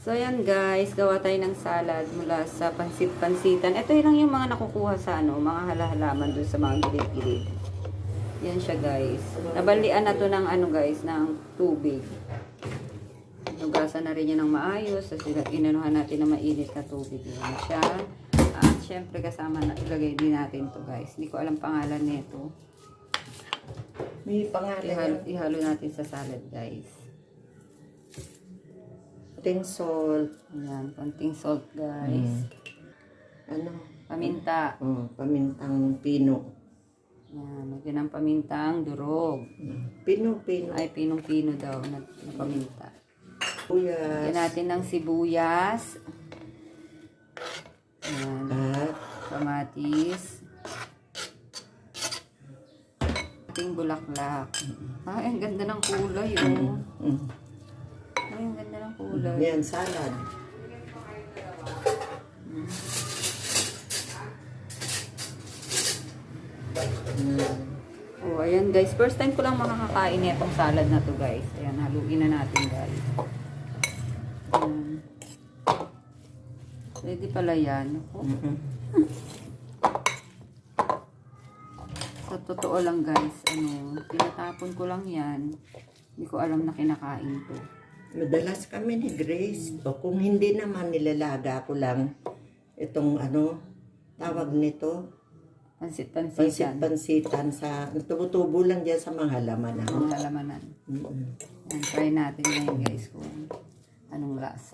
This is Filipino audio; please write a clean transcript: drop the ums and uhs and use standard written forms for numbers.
So, ayan guys, gawa tayo ng salad mula sa pansit-pansitan. Ito lang yung mga nakukuha sa mga halaman dun sa mga gilid-gilid. Yan siya guys. Nabalian na to ng guys, ng tubig. Nugasan na rin yan ng maayos. Tapos inanuhan natin ng mainit na tubig. Yan siya. At syempre kasama na, ilagay din natin to guys. Hindi ko alam pangalan nito. May pangalan. Ihalo natin sa salad guys. Konting salt. Ayan, konting salt guys. Paminta. Pamintang pino. Yan, lagyan ng pamintang durog. Pino. Ay, pinong-pino daw na paminta. Sibuyas. Lagyan natin ng sibuyas. Yan, At kamatis. Ating bulaklak. Ay, ang ganda ng kulay, oh. Ay, ang ganda ng kulay. yan, salad. Oh, ayan guys. First time ko lang makakakain itong salad na to guys. Ayan, haluin na natin guys. Ayan. Pwede pala yan. Oh. Sa totoo lang guys, tinatapon ko lang yan. Hindi ko alam na kinakain to. Madalas kami ni Grace. O kung hindi naman, nilalaga ko lang itong tawag nito, Pansit-pansitan. pansitan sa, tubo-tubo lang dyan sa mga halaman. Ang halamanan. Ayan, try natin ngayon guys kung anong lasa.